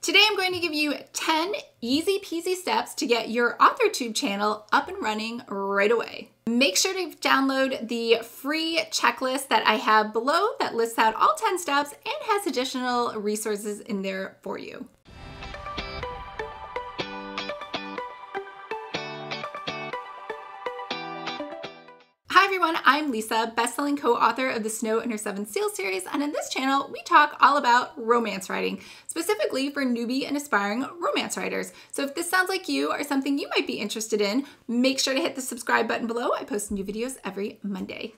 Today I'm going to give you 10 easy peasy steps to get your Authortube channel up and running right away. Make sure to download the free checklist that I have below that lists out all 10 steps and has additional resources in there for you. Hi everyone, I'm Lisa, best-selling co-author of the Snow and Her Seven Seals series, and in this channel we talk all about romance writing, specifically for newbie and aspiring romance writers. So if this sounds like you or something you might be interested in, make sure to hit the subscribe button below. I post new videos every Monday.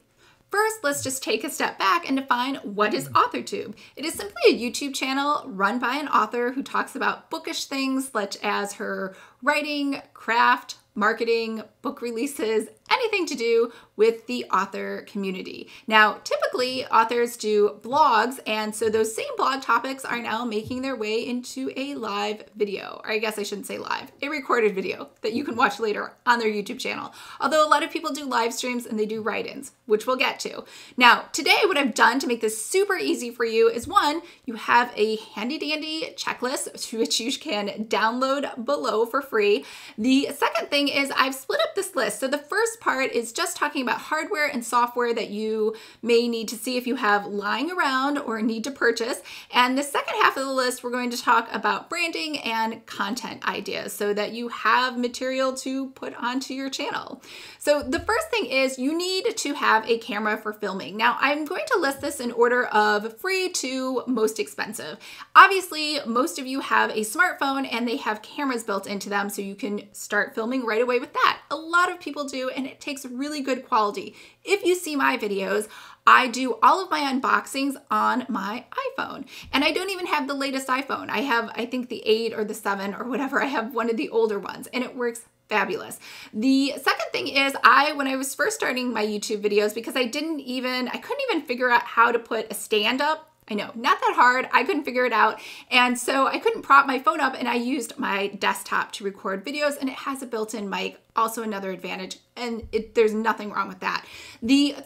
First, let's just take a step back and define what is Authortube. It is simply a YouTube channel run by an author who talks about bookish things such as her writing, craft, marketing, book releases, anything to do with the author community. Now, typically authors do blogs, and so those same blog topics are now making their way into a live video, or I guess I shouldn't say live, a recorded video that you can watch later on their YouTube channel. Although a lot of people do live streams and they do write-ins, which we'll get to. Now, today what I've done to make this super easy for you is one, you have a handy dandy checklist which you can download below for free. The second thing is I've split up this list. So the first part is just talking about hardware and software that you may need to see if you have lying around or need to purchase. And the second half of the list, we're going to talk about branding and content ideas so that you have material to put onto your channel. So the first thing is you need to have a camera for filming. Now I'm going to list this in order of free to most expensive. Obviously, most of you have a smartphone and they have cameras built into them so you can start filming right away with that. A lot of people do, and it takes really good quality. If you see my videos, I do all of my unboxings on my iPhone, and I don't even have the latest iPhone. I have, I think, the 8 or the 7 or whatever. I have one of the older ones, and it works fabulous. The second thing is when I was first starting my YouTube videos, because I couldn't even figure out how to put a stand up. I know, not that hard. I couldn't figure it out. And so I couldn't prop my phone up, and I used my desktop to record videos, and it has a built-in mic, also another advantage, and there's nothing wrong with that. The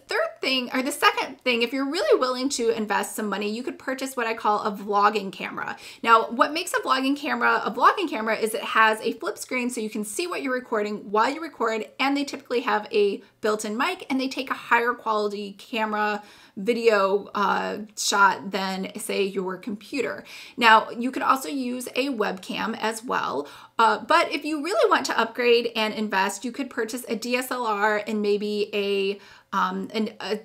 second thing, if you're really willing to invest some money, you could purchase what I call a vlogging camera. Now, what makes a vlogging camera is it has a flip screen so you can see what you're recording while you record, and they typically have a built-in mic, and they take a higher quality camera video shot than, say, your computer. Now, you could also use a webcam as well, but if you really want to upgrade and invest, you could purchase a DSLR and maybe a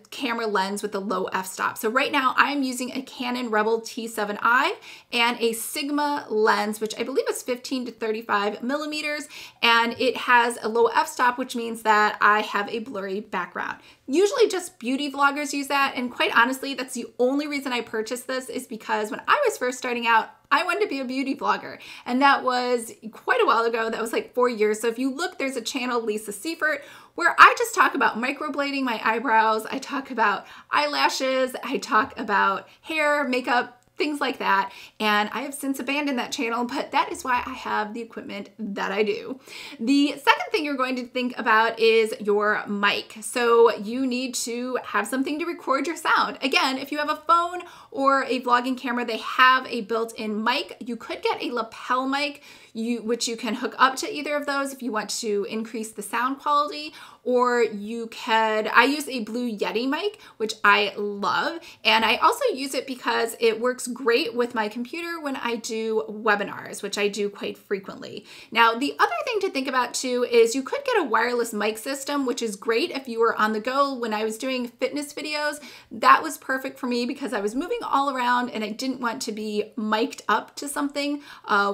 camera lens with a low f-stop. So right now I'm using a Canon Rebel T7i and a Sigma lens, which I believe is 15 to 35 millimeters, and it has a low f-stop, which means that I have a blurry background. Usually just beauty vloggers use that, and quite honestly, that's the only reason I purchased this is because when I was first starting out, I wanted to be a beauty vlogger, and that was quite a while ago. That was like 4 years. So if you look, there's a channel, Lisa Siefert, where I just talk about microblading my eyebrows. I talk about eyelashes. I talk about hair, makeup, things like that. And I have since abandoned that channel, but that is why I have the equipment that I do. The second thing you're going to think about is your mic. So you need to have something to record your sound. Again, if you have a phone or a vlogging camera, they have a built-in mic. You could get a lapel mic, which you can hook up to either of those if you want to increase the sound quality, or I use a Blue Yeti mic, which I love, and I also use it because it works great with my computer when I do webinars, which I do quite frequently. Now, the other thing to think about too is you could get a wireless mic system, which is great if you were on the go. When I was doing fitness videos, that was perfect for me because I was moving all around and I didn't want to be mic'd up to something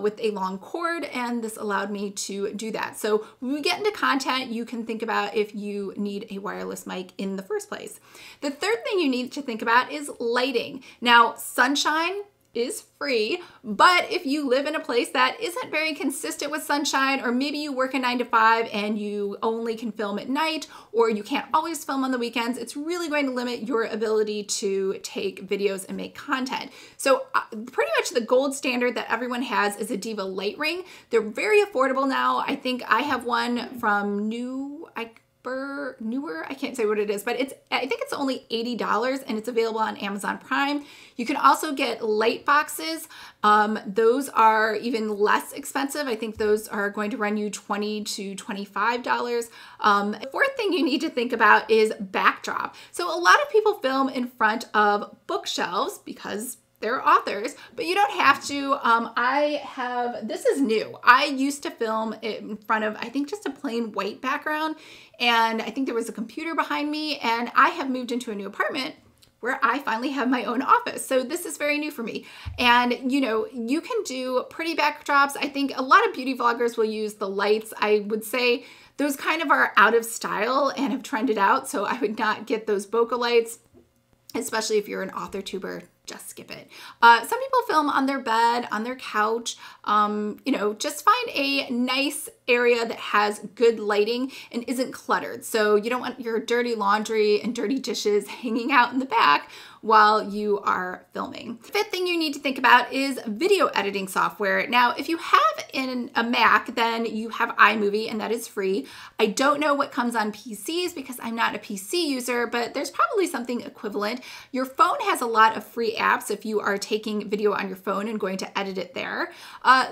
with a long cord, and this allowed me to do that. So when we get into content, you can think about if you need a wireless mic in the first place. The third thing you need to think about is lighting. Now, sunshine is free, but if you live in a place that isn't very consistent with sunshine, or maybe you work a 9 to 5 and you only can film at night, or you can't always film on the weekends, it's really going to limit your ability to take videos and make content. So pretty much the gold standard that everyone has is a Diva light ring. They're very affordable now. I think I have one from I newer, I can't say what it is, but I think it's only $80 and it's available on Amazon Prime. You can also get light boxes. Those are even less expensive. I think those are going to run you $20 to $25. The fourth thing you need to think about is backdrop. So a lot of people film in front of bookshelves because they're authors, but you don't have to. This is new. I used to film in front of, I think, just a plain white background. And I think there was a computer behind me, and I have moved into a new apartment where I finally have my own office. So this is very new for me. And you know, you can do pretty backdrops. I think a lot of beauty vloggers will use the lights. I would say those kind of are out of style and have trended out. So I would not get those bokeh lights, especially if you're an Authortuber. Just skip it. Some people film on their bed, on their couch. You know, just find a nice area that has good lighting and isn't cluttered. So you don't want your dirty laundry and dirty dishes hanging out in the back while you are filming. The fifth thing you need to think about is video editing software. Now, if you have a Mac, then you have iMovie, and that is free. I don't know what comes on PCs because I'm not a PC user, but there's probably something equivalent. Your phone has a lot of free apps if you are taking video on your phone and going to edit it there.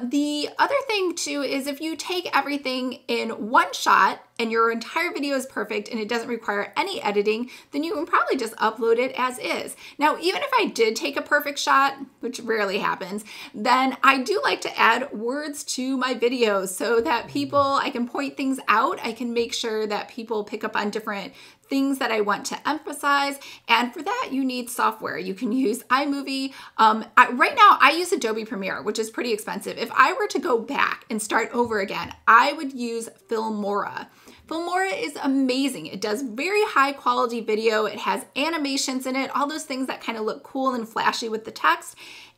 The other thing too is if you take everything in one shot and your entire video is perfect and it doesn't require any editing, then you can probably just upload it as is. Now, even if I did take a perfect shot, which rarely happens, then I do like to add words to my videos so that I can point things out. I can make sure that people pick up on different things that I want to emphasize. And for that, you need software. You can use iMovie. Right now, I use Adobe Premiere, which is pretty expensive. If I were to go back and start over again, I would use Filmora. Filmora is amazing. It does very high quality video. It has animations in it, all those things that kind of look cool and flashy with the text.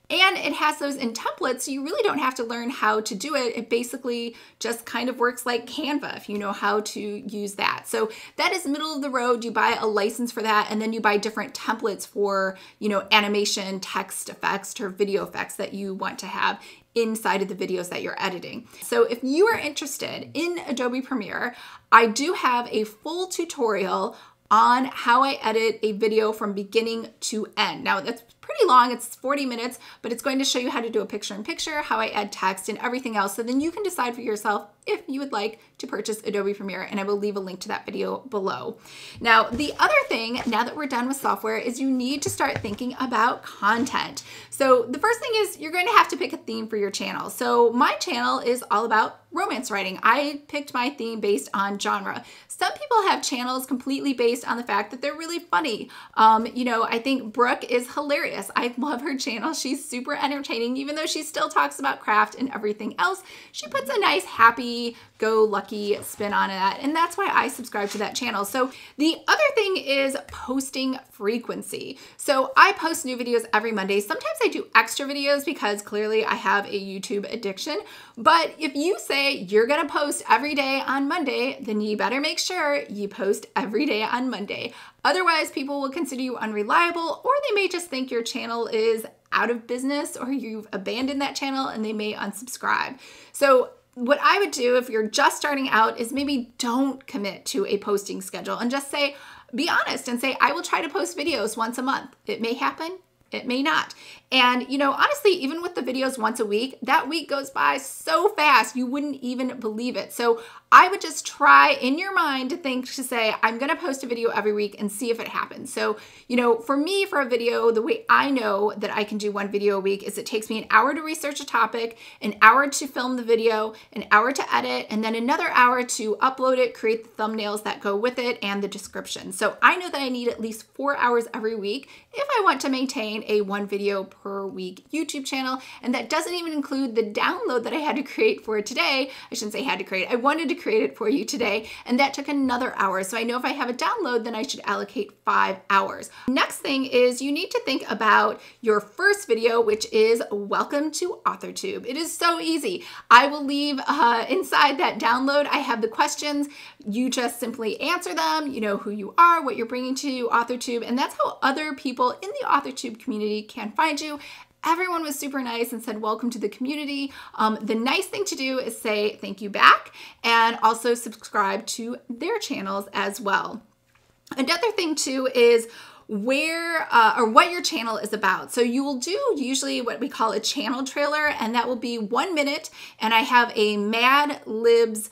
And it has those in templates, so you really don't have to learn how to do it. It basically just kind of works like Canva if you know how to use that. So that is middle of the road. You buy a license for that, and then you buy different templates for, you know, animation, text effects, or video effects that you want to have inside of the videos that you're editing. So if you are interested in Adobe Premiere, I do have a full tutorial on how I edit a video from beginning to end. Now that's pretty long, it's 40 minutes, but it's going to show you how to do a picture-in-picture, how I add text and everything else. So then you can decide for yourself if you would like to purchase Adobe Premiere, and I will leave a link to that video below. Now, the other thing, now that we're done with software, is you need to start thinking about content. So the first thing is you're going to have to pick a theme for your channel. So my channel is all about romance writing. I picked my theme based on genre. Some people have channels completely based on the fact that they're really funny. You know, I think Brooke is hilarious. I love her channel. She's super entertaining, even though she still talks about craft and everything else. She puts a nice, happy-go-lucky spin on that, and that's why I subscribe to that channel. So the other thing is posting frequency. So I post new videos every Monday. Sometimes I do extra videos because clearly I have a YouTube addiction. But if you say you're gonna post every day on Monday, then you better make sure you post every day on Monday. Otherwise, people will consider you unreliable, or they may just think your channel is out of business or you've abandoned that channel and they may unsubscribe. So what I would do if you're just starting out is maybe don't commit to a posting schedule and just say, be honest and say, I will try to post videos once a month. It may happen, it may not. And, you know, honestly, even with the videos once a week, that week goes by so fast, you wouldn't even believe it. So I would just try in your mind to say, I'm going to post a video every week and see if it happens. So, you know, for me, for a video, the way I know that I can do one video a week is it takes me an hour to research a topic, an hour to film the video, an hour to edit, and then another hour to upload it, create the thumbnails that go with it, and the description. So I know that I need at least 4 hours every week if I want to maintain a one video per week YouTube channel. And that doesn't even include the download that I had to create for today. I shouldn't say had to create, I wanted to create it for you today, and that took another hour. So I know if I have a download, then I should allocate 5 hours. Next thing is you need to think about your first video, which is welcome to Authortube. It is so easy. I will leave inside that download, I have the questions. You just simply answer them, you know who you are, what you're bringing to Authortube, and that's how other people in the Authortube community can find you. Everyone was super nice and said, welcome to the community. The nice thing to do is say thank you back and also subscribe to their channels as well. Another thing too is where or what your channel is about. So you will do usually what we call a channel trailer, and that will be 1 minute. And I have a Mad Libs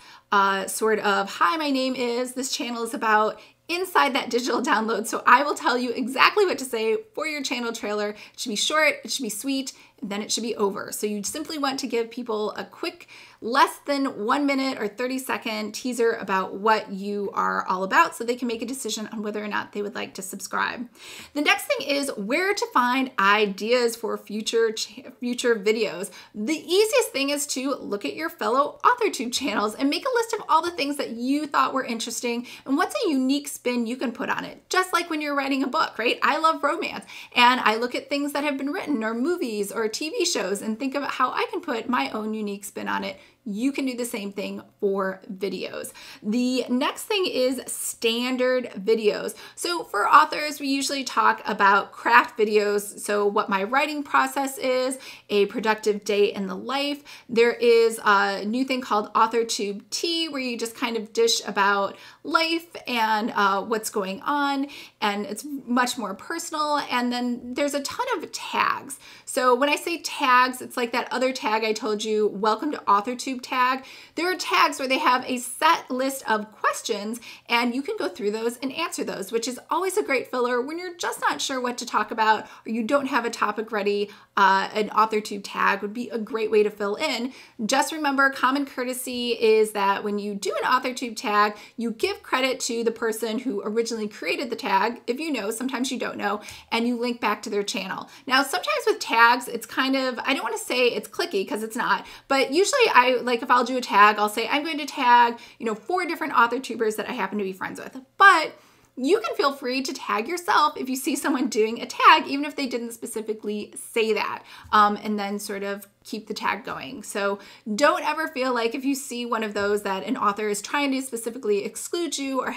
sort of, hi, my name is, this channel is about, inside that digital download. So I will tell you exactly what to say for your channel trailer. It should be short, it should be sweet, and then it should be over. So you simply want to give people a quick, less than 1 minute or 30-second teaser about what you are all about so they can make a decision on whether or not they would like to subscribe. The next thing is where to find ideas for future videos. The easiest thing is to look at your fellow Authortube channels and make a list of all the things that you thought were interesting and what's a unique spin you can put on it. Just like when you're writing a book, right? I love romance and I look at things that have been written or movies or TV shows and think about how I can put my own unique spin on it. You can do the same thing for videos. The next thing is standard videos. So for authors, we usually talk about craft videos. So what my writing process is, a productive day in the life. There is a new thing called Authortube Tea, where you just kind of dish about life and what's going on, and it's much more personal. And then there's a ton of tags. So when I say tags, it's like that other tag I told you, welcome to Authortube tag. There are tags where they have a set list of questions and you can go through those and answer those, which is always a great filler when you're just not sure what to talk about or you don't have a topic ready. An Authortube tag would be a great way to fill in. Just remember, common courtesy is that when you do an Authortube tag, you give credit to the person who originally created the tag, if you know, sometimes you don't know, and you link back to their channel. Now, sometimes with tags, it's kind of, I don't want to say it's clicky because it's not, but usually if I'll do a tag, I'll say I'm going to tag, 4 different Authortubers that I happen to be friends with. But you can feel free to tag yourself if you see someone doing a tag, even if they didn't specifically say that, and then sort of keep the tag going. So don't ever feel like if you see one of those that an author is trying to specifically exclude you or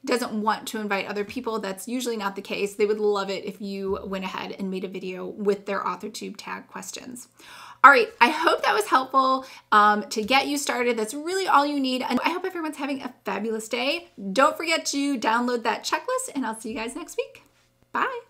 doesn't want to invite other people. That's usually not the case. They would love it if you went ahead and made a video with their Authortube tag questions. All right, I hope that was helpful to get you started. That's really all you need. And I hope everyone's having a fabulous day. Don't forget to download that checklist and I'll see you guys next week. Bye.